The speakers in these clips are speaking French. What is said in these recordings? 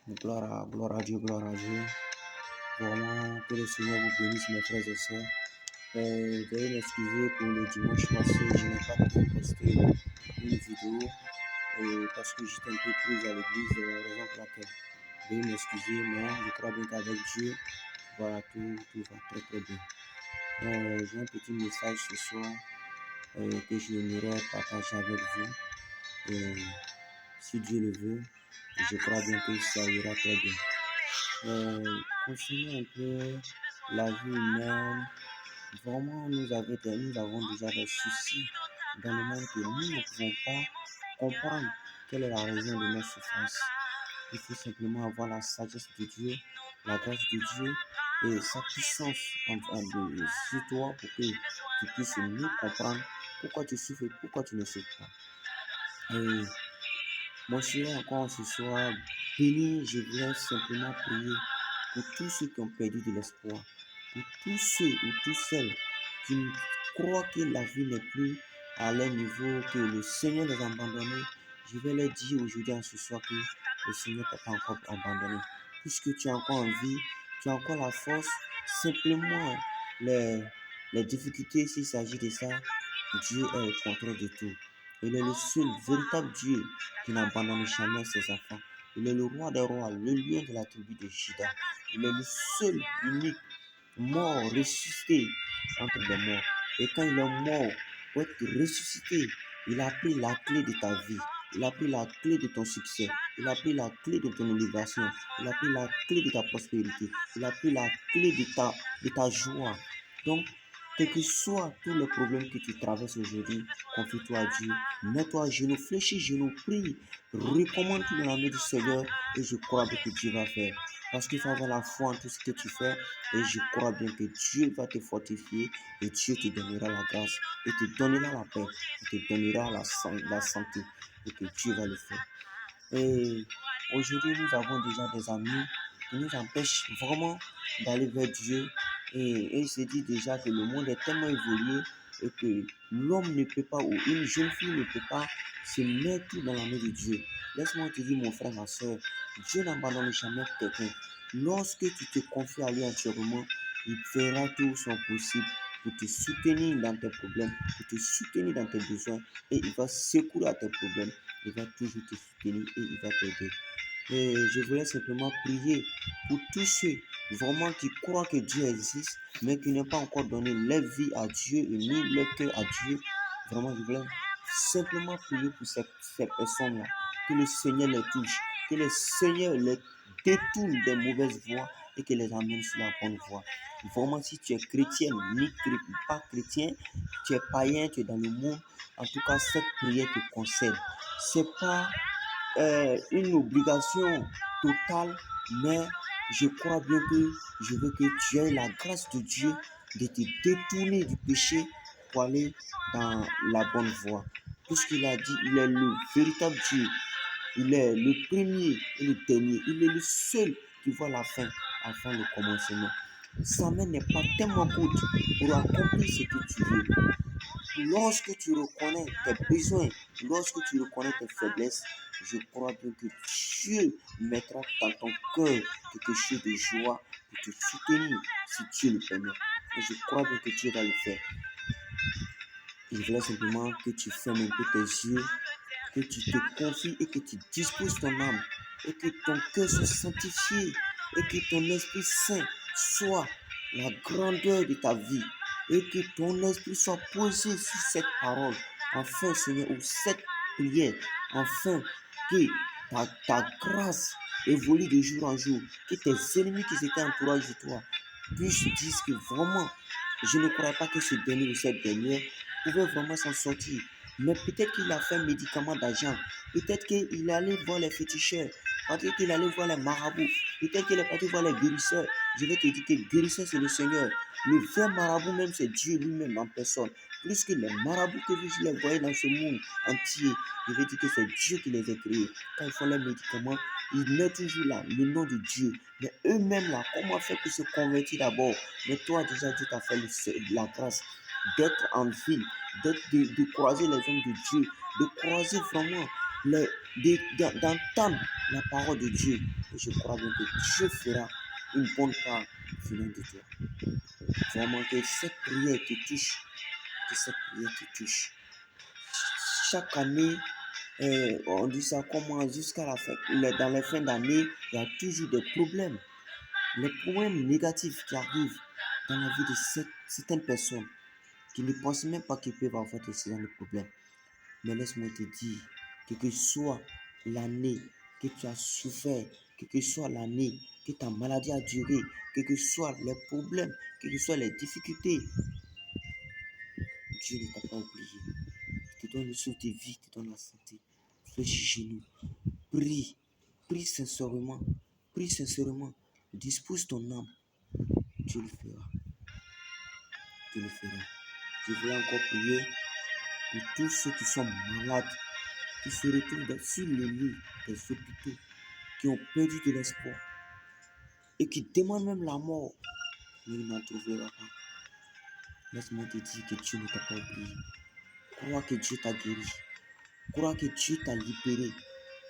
Gloire à Dieu, gloire à Dieu. Vraiment, que le Seigneur vous bénisse, mes frères et sœurs. Veuillez m'excuser pour le dimanche passé, je n'ai pas pu poster une vidéo parce que j'étais un peu pris à l'église, raison pour laquelle. Veuillez m'excuser, mais je crois bien qu'avec Dieu, voilà, tout va très très bien. J'ai un petit message ce soir que j'aimerais partager avec vous. Si Dieu le veut, je crois bien que ça ira très bien. Concernant un peu la vie humaine, vraiment nous avons déjà des soucis dans le monde que nous ne pouvons pas comprendre quelle est la raison de nos souffrances. Il faut simplement avoir la sagesse de Dieu, la grâce de Dieu et sa puissance sur toi pour que tu puisses mieux comprendre pourquoi tu souffres et pourquoi tu ne souffres pas. Et mon cher, encore ce soir, béni, je voulais simplement prier pour tous ceux qui ont perdu de l'espoir, pour tous ceux ou toutes celles qui croient que la vie n'est plus à leur niveau, que le Seigneur les a abandonnés. Je vais leur dire aujourd'hui, en ce soir, que le Seigneur ne t'a pas encore abandonné. Puisque tu es encore en vie, tu as encore la force, simplement les difficultés, s'il s'agit de ça, Dieu est au contrôle de tout. Il est le seul véritable Dieu qui n'abandonne jamais ses enfants. Il est le roi des rois, le lion de la tribu de Juda. Il est le seul, unique, mort, ressuscité entre les morts. Et quand il est mort pour être ressuscité, il a pris la clé de ta vie. Il a pris la clé de ton succès. Il a pris la clé de ton élévation. Il a pris la clé de ta prospérité. Il a pris la clé de ta joie. Donc, quels que soient tous les problèmes que tu traverses aujourd'hui, confie-toi à Dieu, mets-toi à genoux, fléchis genoux, prie, recommande-toi dans la main du Seigneur et je crois bien que Dieu va faire. Parce qu'il faut avoir la foi en tout ce que tu fais et je crois bien que Dieu va te fortifier et Dieu te donnera la grâce et te donnera la paix et te donnera la santé et que Dieu va le faire. Et aujourd'hui, nous avons déjà des amis qui nous empêchent vraiment d'aller vers Dieu. Et il se dit déjà que le monde est tellement évolué et que l'homme ne peut pas, ou une jeune fille ne peut pas se mettre dans la main de Dieu. Laisse-moi te dire, mon frère, ma soeur, Dieu n'abandonne jamais quelqu'un. Lorsque tu te confies à lui entièrement, il fera tout son possible pour te soutenir dans tes problèmes, pour te soutenir dans tes besoins, et il va secourir à tes problèmes, il va toujours te soutenir et il va t'aider. Et je voulais simplement prier pour tous ceux vraiment qui croient que Dieu existe, mais qui n'ont pas encore donné leur vie à Dieu et mis leur cœur à Dieu. Vraiment, je voulais simplement prier pour ces personnes-là, que le Seigneur les touche, que le Seigneur les détourne des mauvaises voies et que les amène sur la bonne voie. Vraiment, si tu es chrétien, ni pas chrétien, tu es païen, tu es dans le monde, en tout cas, cette prière te concerne. C'est pas une obligation totale, mais je crois bien que je veux que tu aies la grâce de Dieu de te détourner du péché pour aller dans la bonne voie. Puisqu'il a dit, il est le véritable Dieu, il est le premier et le dernier, il est le seul qui voit la fin avant le commencement. Sa main n'est pas tellement courte pour accomplir ce que tu veux. Lorsque tu reconnais tes besoins, lorsque tu reconnais tes faiblesses, je crois bien que Dieu mettra dans ton cœur quelque chose de joie pour te soutenir si Dieu le permet. Et je crois bien que Dieu va le faire. Il voulait simplement que tu fermes un peu tes yeux, que tu te confies et que tu disposes ton âme et que ton cœur soit sanctifié et que ton Esprit Saint soit la grandeur de ta vie et que ton esprit soit posé sur cette parole, afin, Seigneur, ou cette prière, afin que ta grâce évolue de jour en jour, que tes ennemis qui s'étaient entourés de toi puissent dire que vraiment, je ne crois pas que ce dernier ou cette dernière pouvait vraiment s'en sortir. Mais peut-être qu'il a fait un médicament d'argent. Peut-être qu'il allait voir les féticheurs. Peut-être qu'il allait voir les marabouts. Peut-être qu'il est parti voir les guérisseurs. Je vais te dire que guérisseur, c'est le Seigneur. Le vrai marabout même, c'est Dieu lui-même en personne. Plus que les marabouts que vous les voyez dans ce monde entier, je vais dire que c'est Dieu qui les a créés. Quand ils font les médicaments, ils mettent toujours là le nom de Dieu. Mais eux-mêmes là, comment faire pour se convertir d'abord? Mais toi, déjà, Dieu t'a fait la grâce d'être en ville, de croiser les hommes de Dieu, de croiser vraiment d'entendre la parole de Dieu. Et je crois bien que Dieu fera une bonne part venant de toi. Vraiment que cette prière te touche. Que cette prière te touche. Chaque année, on dit ça comment jusqu'à la fin, dans les fins d'année, il y a toujours des problèmes. Les problèmes négatifs qui arrivent dans la vie de certaines personnes qui ne pensent même pas qu'ils peuvent avoir ce genre de problèmes. Mais laisse-moi te dire, quelle que soit l'année que tu as souffert, quelle que soit l'année que ta maladie a duré, quels que soient les problèmes, quelles que soient les difficultés, Dieu ne t'a pas oublié. Il te donne le souffle de vie, il te donne la santé. Fais genoux, prie, prie sincèrement, dispose ton âme. Dieu le fera. Dieu le fera. Je vais encore prier pour tous ceux qui sont malades, qui se retrouvent sur les lits des hôpitaux, qui ont perdu de l'espoir et qui demandent même la mort, mais ils n'en trouveront pas. Laisse-moi te dire que Dieu ne t'a pas oublié. Crois que Dieu t'a guéri. Crois que Dieu t'a libéré.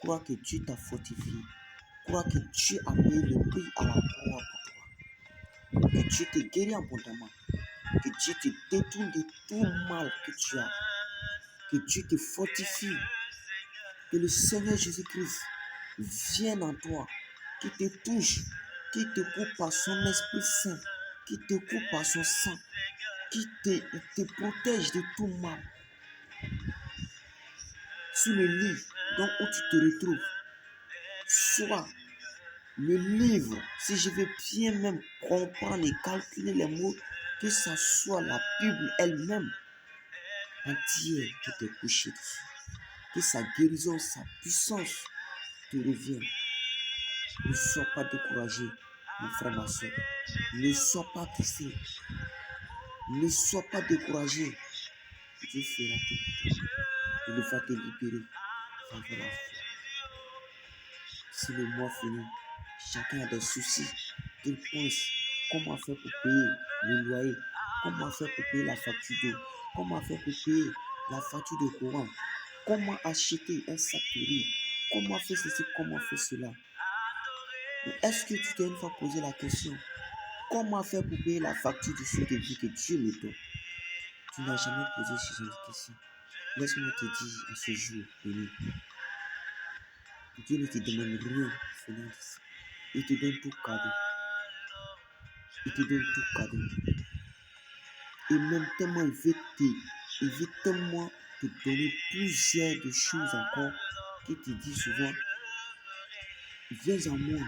Crois que Dieu t'a fortifié. Crois que Dieu a payé le prix à la croix pour toi. Que Dieu te guérit abondamment. Que Dieu te détourne de tout mal que tu as. Que Dieu te fortifie. Que le Seigneur Jésus-Christ vienne en toi, qui te touche, qui te coupe par son Esprit Saint, qui te coupe par son sang, qui te protège de tout mal. Sur le lit donc où tu te retrouves, soit le livre, si je veux bien même comprendre et calculer les mots, que ce soit la Bible elle-même entière qui t'est couchée dessus. Que sa guérison, sa puissance te revienne. Ne sois pas découragé, mon frère, ma soeur. Ne sois pas triste. Ne sois pas découragé. Dieu fera tout pour toi. Il va te libérer. Va vers la foi. Si le mois finit, chacun a des soucis. Il pense comment faire pour payer le loyer, comment faire pour payer la facture d'eau, comment faire pour payer la facture de courant, comment acheter un sac de riz, comment faire ceci, comment faire cela. Mais est-ce que tu t'es une fois posé la question, comment faire pour payer la facture du feu de vie que Dieu me donne? Tu n'as jamais posé ce genre de question. Laisse-moi te dire à ce jour béni, Dieu ne te demande rien venant d'ici. Il te donne tout cadeau. Il te donne tout cadeau. Et même tellement il veut tellement te donner plusieurs de choses encore qu'il te dit souvent, viens à moi,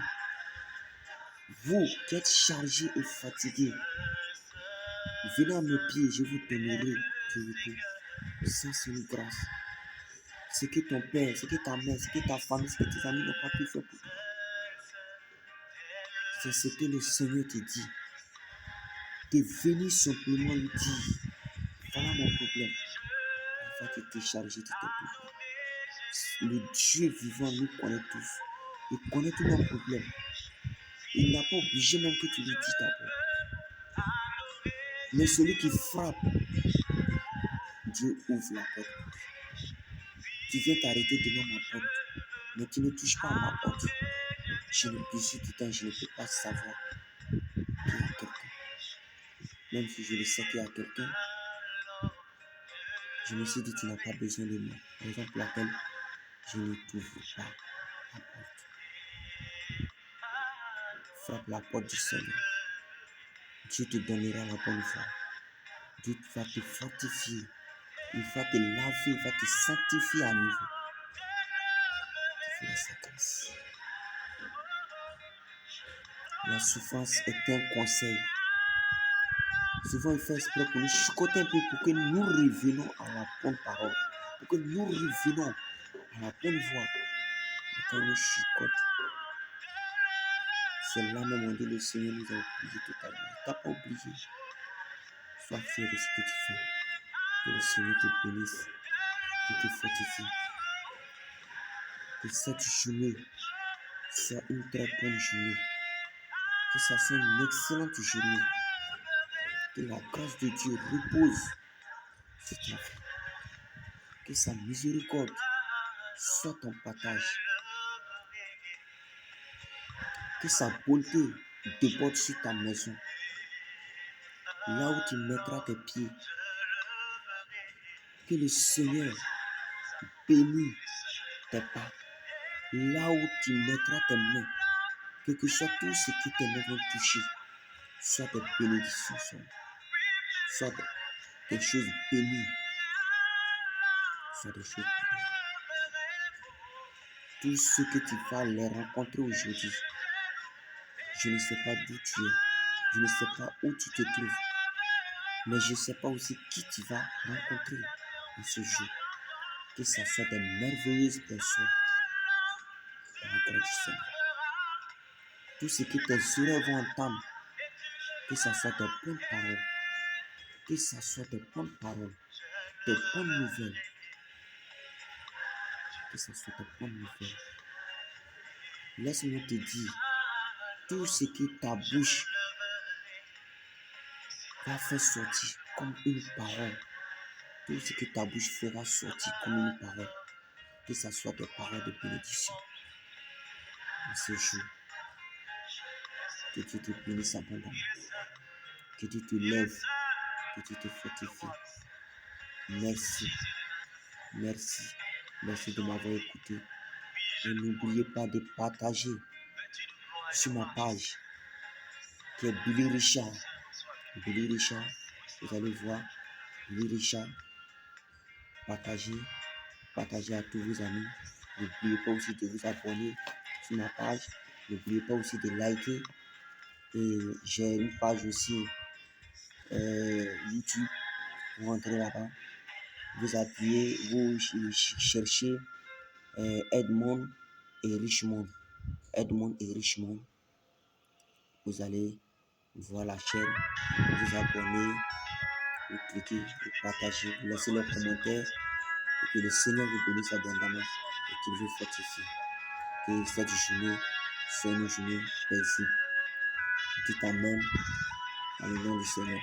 vous qui êtes chargés et fatigués, venez à mes pieds, je vous donnerai du repos. Ça, c'est une grâce. Ce que ton père, ce que ta mère, ce que ta famille, ce que tes amis n'ont pas pu faire pour toi. C'est ce que le Seigneur te dit. De venir simplement lui dire, voilà mon problème. Il va te décharger de tes problèmes. Le Dieu vivant nous connaît tous. Il connaît tous nos problèmes. Il n'a pas obligé même que tu lui dises d'abord. Mais celui qui frappe, Dieu ouvre la porte. Tu viens t'arrêter devant ma porte, mais tu ne touches pas à ma porte. Je ne peux pas savoir qu'il y a quelqu'un. Même si je le sais qu'il y a quelqu'un, je me suis dit tu n'as pas besoin de moi. Raison pour laquelle je ne t'ouvre pas la porte. Frappe la porte du Seigneur. Dieu te donnera la bonne foi. Dieu va te fortifier. Il va te laver, il va te sanctifier à nouveau. Tu feras sa grâce. La souffrance est un conseil. Souvent, il fait exprès pour nous chicoter un peu pour que nous revenons à la bonne parole. Pour que nous revenons à la bonne voie. Mais quand nous chicote, c'est là même où le Seigneur nous a oubliés totalement. Il ne t'a pas oublié. Sois fier de ce que tu fais. Que le Seigneur te bénisse. Qu'il te fortifie. Que cette journée soit une très bonne journée. Que ça soit une excellente journée. Que la grâce de Dieu repose sur ta vie. Que sa miséricorde soit ton partage. Que sa bonté déborde sur ta maison. Là où tu mettras tes pieds. Que le Seigneur bénisse tes pas. Là où tu mettras tes mains. Que soit tout ce qui tes mains vont toucher. Soit des bénédictions. Soit des choses bénies. Soit des choses bénies. Tout ce que tu vas les rencontrer aujourd'hui. Je ne sais pas d'où tu es. Je ne sais pas où tu te trouves. Mais je ne sais pas aussi qui tu vas rencontrer en ce jour. Que ce soit des merveilleuses personnes dans la grâce du Seigneur. Tout ce que tes oreilles vont entendre. Que ce soit des bonnes paroles. Que ce soit des bonnes paroles. Des bonnes nouvelles. Que ce soit des bonnes nouvelles. Laisse-moi te dire. Tout ce que ta bouche va faire sortir comme une parole. Tout ce que ta bouche fera sortir comme une parole. Que ce soit des paroles de bénédiction. En ce jour. Que Dieu te bénisse abondamment. Que Dieu te lève. Que Dieu te fortifie. Merci. Merci. Merci de m'avoir écouté. Et n'oubliez pas de partager sur ma page qui est Billy Richard. Billy Richard. Vous allez voir. Billy Richard. Partagez. Partagez à tous vos amis. N'oubliez pas aussi de vous abonner sur ma page. N'oubliez pas aussi de liker. Et j'ai une page aussi YouTube. Vous rentrez là-bas. Vous appuyez, vous cherchez Edmond et Richmond. Edmond et Richmond. Vous allez voir la chaîne, vous abonner, vous cliquez, vous partagez, vous laissez les commentaires et que le Seigneur vous bénisse abondamment et qu'il vous fortifie. Que cette journée soit une journée paisible. Dites Amen dans le nom du Seigneur.